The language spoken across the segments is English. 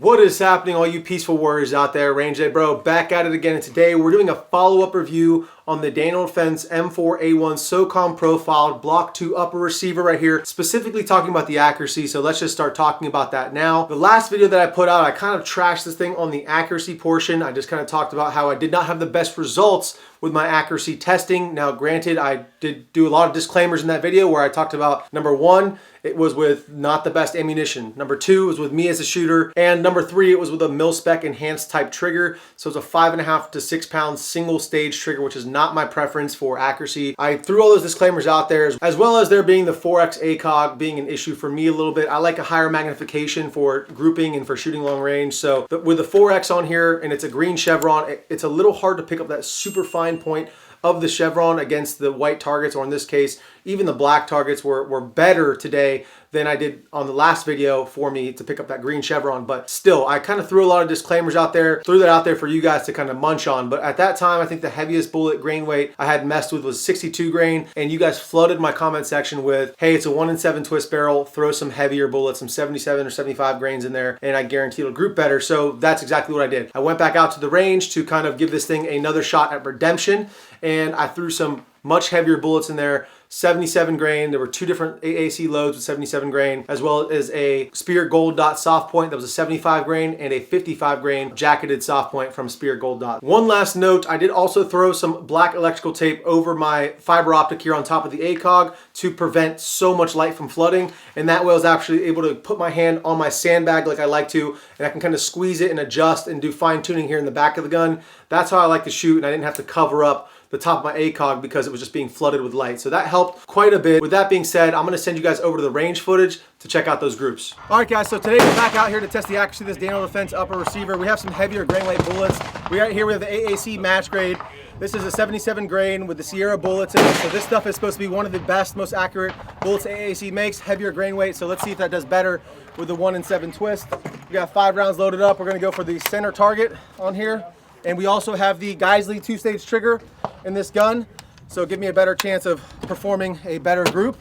What is happening, all you peaceful warriors out there? Range Day Bro back at it again, and today we're doing a follow-up review on the Daniel Defense M4A1 SOCOM profiled Block 2 upper receiver right here, specifically talking about the accuracy. So let's just start talking about that now. The last video that I put out, I kind of trashed this thing on the accuracy portion. I just kind of talked about how I did not have the best results with my accuracy testing. Now granted, I did do a lot of disclaimers in that video where I talked about number one, it was with not the best ammunition. Number two, it was with me as a shooter. And number three, it was with a mil-spec enhanced type trigger. So it's a 5.5 to 6 pound single stage trigger, which is not my preference for accuracy. I threw all those disclaimers out there, as well as there being the 4X ACOG being an issue for me a little bit. I like a higher magnification for grouping and for shooting long range. So with the 4X on here and it's a green chevron, it's a little hard to pick up that super fine point of the chevron against the white targets, or in this case, even the black targets were better today than I did on the last video for me to pick up that green chevron. But still, I kind of threw a lot of disclaimers out there, threw that out there for you guys to kind of munch on. But at that time, I think the heaviest bullet grain weight I had messed with was 62 grain. And you guys flooded my comment section with, hey, it's a 1 in 7 twist barrel, throw some heavier bullets, some 77 or 75 grains in there, and I guarantee it'll group better. So that's exactly what I did. I went back out to the range to kind of give this thing another shot at redemption. And I threw some much heavier bullets in there, 77 grain. There were two different AAC loads with 77 grain, as well as a Spear Gold Dot soft point that was a 75 grain and a 55 grain jacketed soft point from Spear Gold Dot. One last note, I did also throw some black electrical tape over my fiber optic here on top of the ACOG to prevent so much light from flooding. And that way I was actually able to put my hand on my sandbag like I like to, and I can kind of squeeze it and adjust and do fine tuning here in the back of the gun. That's how I like to shoot, and I didn't have to cover up the top of my ACOG because it was just being flooded with light. So that helped quite a bit. With that being said, I'm gonna send you guys over to the range footage to check out those groups. All right guys, so today we're back out here to test the accuracy of this Daniel Defense upper receiver. We have some heavier grain weight bullets. Right here we have the AAC match grade. This is a 77 grain with the Sierra bullets in it. So this stuff is supposed to be one of the best, most accurate bullets AAC makes, heavier grain weight. So let's see if that does better with the 1 in 7 twist. We got 5 rounds loaded up. We're gonna go for the center target on here. And we also have the Geisley 2-stage trigger in this gun, so give me a better chance of performing a better group.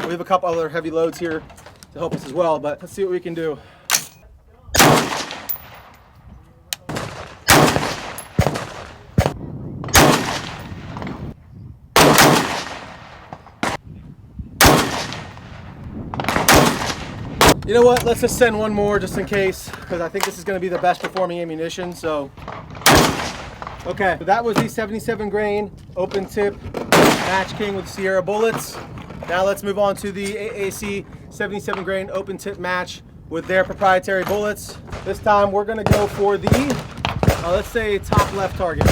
We have a couple other heavy loads here to help us as well, but let's see what we can do. You know what, let's just send one more just in case, because I think this is going to be the best performing ammunition. So okay, so that was the 77 grain open tip Match King with Sierra bullets. Now let's move on to the AAC 77 grain open tip match with their proprietary bullets. This time we're gonna go for the, let's say top left target.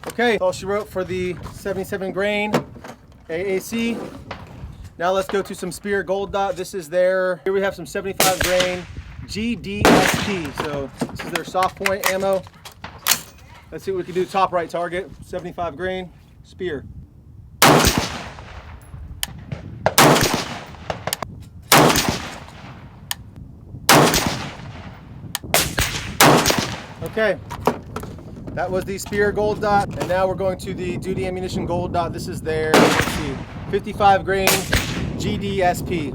Okay, that's all she wrote for the 77 grain AAC. Now let's go to some Spear Gold Dot. This is their, here we have some 75 grain GDSP. So this is their soft point ammo. Let's see what we can do. Top right target, 75 grain, Spear. Okay. That was the Spear Gold Dot, and now we're going to the Duty Ammunition Gold Dot. This is their, let's see, 55 grain GDSP.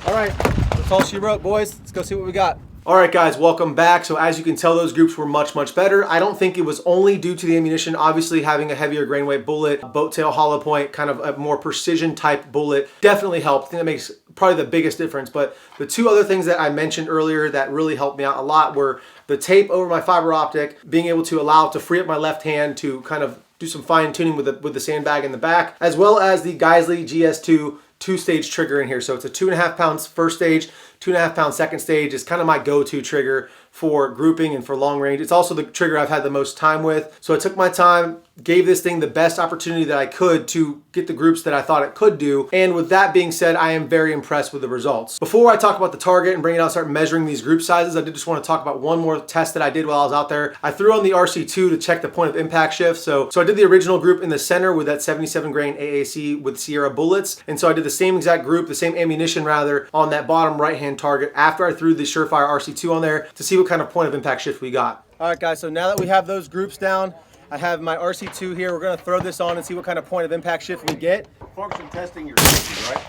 All right, that's all she wrote, boys. Let's go see what we got. All right guys, welcome back. So as you can tell, those groups were much, much better. I don't think it was only due to the ammunition. Obviously having a heavier grain weight bullet, boat tail hollow point, kind of a more precision type bullet definitely helped. I think that makes probably the biggest difference. But the two other things that I mentioned earlier that really helped me out a lot were the tape over my fiber optic, being able to allow it to free up my left hand to kind of do some fine tuning with the sandbag in the back, as well as the Geisley GS2 2-stage trigger in here. So it's a 2.5 pounds first stage, 2.5 pound second stage is kind of my go-to trigger for grouping and for long range. It's also the trigger I've had the most time with. So I took my time, gave this thing the best opportunity that I could to get the groups that I thought it could do. And with that being said, I am very impressed with the results. Before I talk about the target and bring it out and start measuring these group sizes, I did just want to talk about one more test that I did while I was out there. I threw on the RC2 to check the point of impact shift. So I did the original group in the center with that 77 grain AAC with Sierra bullets. And so I did the same exact group, the same ammunition rather, on that bottom right-hand target after I threw the Surefire RC2 on there to see what kind of point of impact shift we got. All right, guys, so now that we have those groups down, I have my RC2 here. We're gonna throw this on and see what kind of point of impact shift we get. Function testing your safety, right?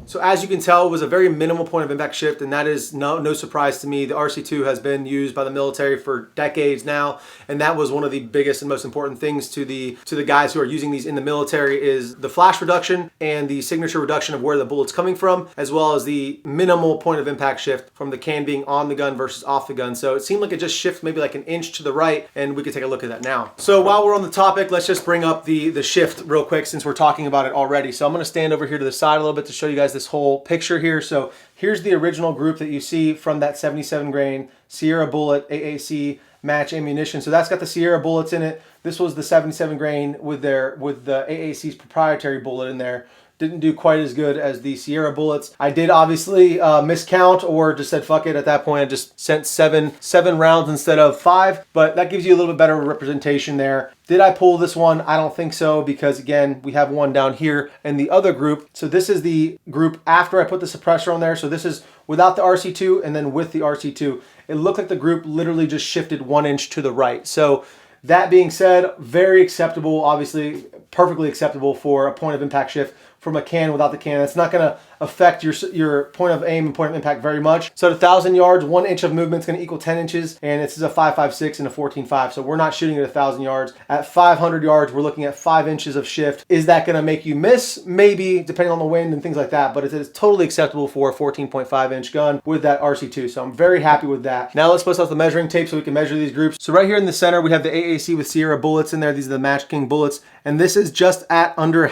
So as you can tell, it was a very minimal point of impact shift, and that is no surprise to me. The RC2 has been used by the military for decades now, and that was one of the biggest and most important things to the guys who are using these in the military is the flash reduction and the signature reduction of where the bullet's coming from, as well as the minimal point of impact shift from the can being on the gun versus off the gun. So it seemed like it just shifts maybe like an inch to the right, and we could take a look at that now. So while we're on the topic, let's just bring up the shift real quick since we're talking about it already. So I'm gonna stand over here to the side a little bit to show you guys this whole picture here. So here's the original group that you see from that 77 grain Sierra bullet AAC match ammunition. So that's got the Sierra bullets in it. This was the 77 grain with the AAC's proprietary bullet in there. Didn't do quite as good as the Sierra bullets. I did obviously miscount or just said fuck it at that point. I just sent seven rounds instead of 5, but that gives you a little bit better representation there. Did I pull this one? I don't think so, because again, we have one down here in the other group. So this is the group after I put the suppressor on there. So this is without the RC2 and then with the RC2. It looked like the group literally just shifted 1 inch to the right. So that being said, very acceptable, obviously perfectly acceptable for a point of impact shift from a can without the can. It's not going to affect your point of aim and point of impact very much. So at 1,000 yards, 1 inch of movement is going to equal 10 inches, and this is a 5.56 and a 14.5. So we're not shooting at 1,000 yards. At 500 yards, we're looking at 5 inches of shift. Is that going to make you miss? Maybe, depending on the wind and things like that, but it is totally acceptable for a 14.5 inch gun with that RC2. So I'm very happy with that. Now let's post out the measuring tape so we can measure these groups. So right here in the center, we have the AAC with Sierra bullets in there. These are the Match King bullets, and this is just at under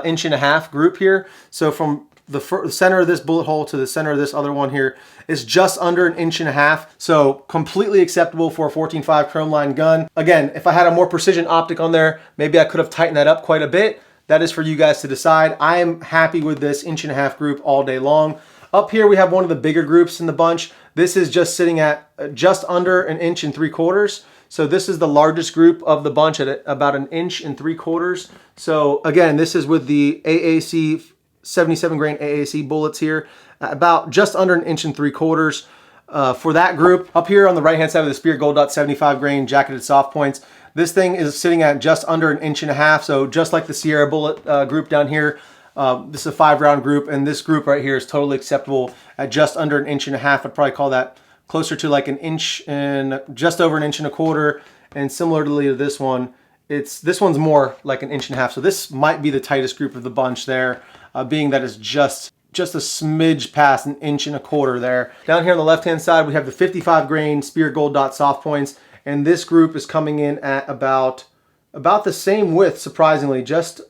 inch and a half group here. So from the center of this bullet hole to the center of this other one here is just under 1.5 inches. So completely acceptable for a 14.5 chrome line gun. Again, if I had a more precision optic on there, maybe I could have tightened that up quite a bit. That is for you guys to decide. I am happy with this 1.5 inch group all day long. Up here, we have one of the bigger groups in the bunch. This is just sitting at just under 1.75 inches. So this is the largest group of the bunch at about 1.75 inches. So again, this is with the AAC 77 grain AAC bullets here, about just under 1.75 inches for that group. Up here on the right hand side of the Spear Gold Dot 75 grain jacketed soft points, this thing is sitting at just under 1.5 inches. So just like the Sierra bullet group down here, this is a 5-round group, and this group right here is totally acceptable at just under 1.5 inches. I'd probably call that closer to like 1 inch and just over 1.25 inches. And similarly to this one, this one's more like 1.5 inches. So this might be the tightest group of the bunch there, being that it's just a smidge past 1.25 inches there. Down here on the left-hand side, we have the 55 grain Spear Gold Dot soft points, and this group is coming in at about the same width, surprisingly, just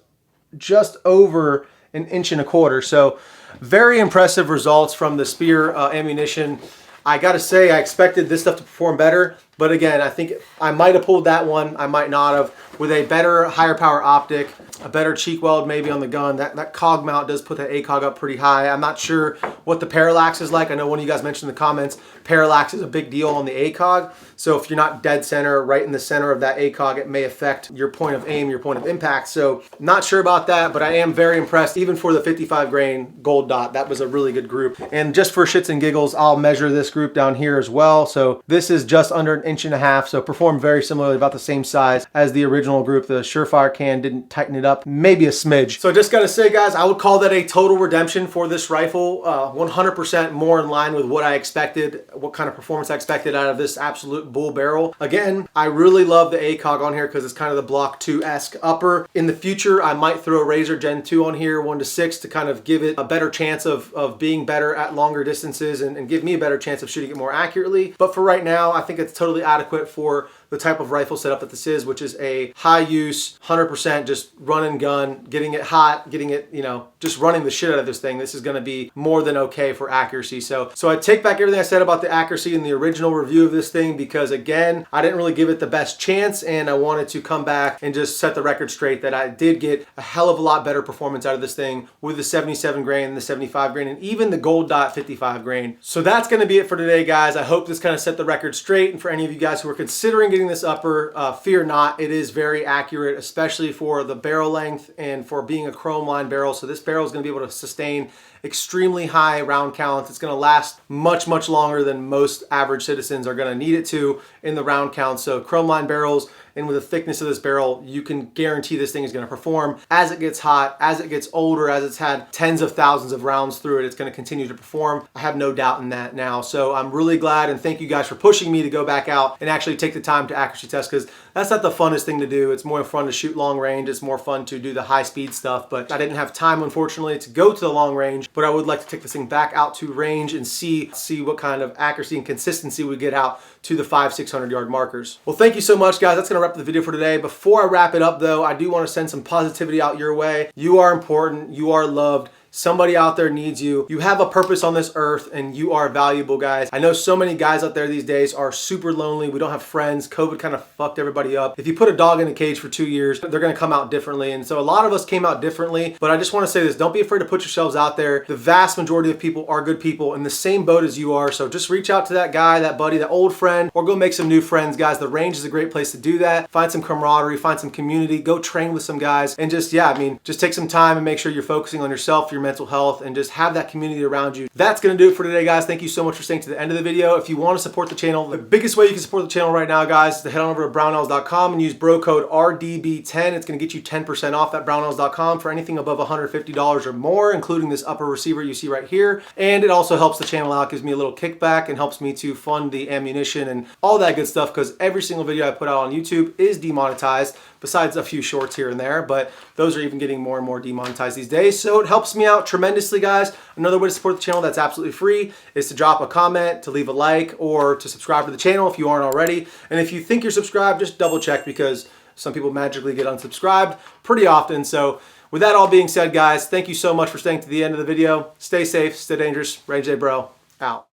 over 1.25 inches. So very impressive results from the Spear ammunition. I gotta say, I expected this stuff to perform better, but again, I think I might have pulled that one, I might not have, with a better, higher power optic, a better cheek weld maybe on the gun. That cog mount does put that ACOG up pretty high. I'm not sure what the parallax is like. I know one of you guys mentioned in the comments, parallax is a big deal on the ACOG. So if you're not dead center, right in the center of that ACOG, it may affect your point of aim, your point of impact. So not sure about that, but I am very impressed. Even for the 55 grain Gold Dot, that was a really good group. And just for shits and giggles, I'll measure this group down here as well. So this is just under 1.5 inches, so performed very similarly, about the same size as the original group. The Surefire can didn't tighten it up, maybe a smidge. So I just gotta say, guys, I would call that a total redemption for this rifle. 100% more in line with what I expected, what kind of performance I expected out of this absolute bull barrel. Again, I really love the ACOG on here because it's kind of the Block 2-esque upper. In the future, I might throw a Razor Gen 2 on here, 1:6, to kind of give it a better chance of being better at longer distances and give me a better chance of shooting it more accurately. But for right now, I think it's totally adequate for the type of rifle setup that this is, which is a high use, 100% just run and gun, getting it hot, getting it, you know, just running the shit out of this thing. This is going to be more than okay for accuracy. So I take back everything I said about the accuracy in the original review of this thing, because again, I didn't really give it the best chance, and I wanted to come back and just set the record straight that I did get a hell of a lot better performance out of this thing with the 77 grain and the 75 grain and even the gold dot 55 grain. So that's going to be it for today, guys. I hope this kind of set the record straight, and for any of you guys who are considering getting this upper, fear not, it is very accurate, especially for the barrel length and for being a chrome line barrel. So this barrel is going to be able to sustain extremely high round counts. It's going to last much longer than most average citizens are going to need it to in the round count. So chrome line barrels, and with the thickness of this barrel, you can guarantee this thing is going to perform. As it gets hot, as it gets older, as it's had tens of thousands of rounds through it, it's going to continue to perform. I have no doubt in that now. So I'm really glad, and thank you guys for pushing me to go back out and actually take the time to accuracy test, because that's not the funnest thing to do. It's more fun to shoot long range. It's more fun to do the high speed stuff, but I didn't have time, unfortunately, to go to the long range. But I would like to take this thing back out to range and see what kind of accuracy and consistency we get out to the 500-600 yard markers. Well, thank you so much, guys. That's going to wrap up the video for today. Before I wrap it up, though, I do want to send some positivity out your way. You are important. You are loved. Somebody out there needs you. You have a purpose on this earth, and you are valuable, guys. I know so many guys out there these days are super lonely. We don't have friends. COVID kind of fucked everybody up. If you put a dog in a cage for 2 years, they're going to come out differently. And so a lot of us came out differently, but I just want to say this. Don't be afraid to put yourselves out there. The vast majority of people are good people in the same boat as you are. So just reach out to that guy, that buddy, that old friend, or go make some new friends, guys. The range is a great place to do that. Find some camaraderie, find some community, go train with some guys, and just, yeah, I mean, just take some time and make sure you're focusing on yourself, your mental health, and just have that community around you. That's going to do it for today, guys. Thank you so much for staying to the end of the video. If you want to support the channel, the biggest way you can support the channel right now, guys, is to head on over to brownells.com and use bro code RDB10. It's going to get you 10% off at brownells.com for anything above $150 or more, including this upper receiver you see right here. And it also helps the channel out, gives me a little kickback, and helps me to fund the ammunition and all that good stuff, because every single video I put out on YouTube is demonetized, besides a few shorts here and there, but those are even getting more and more demonetized these days. So it helps me out tremendously, guys. Another way to support the channel that's absolutely free is to drop a comment, to leave a like, or to subscribe to the channel if you aren't already. And if you think you're subscribed, just double check, because some people magically get unsubscribed pretty often. So with that all being said, guys, thank you so much for staying to the end of the video. Stay safe, stay dangerous. Range J Bro, out.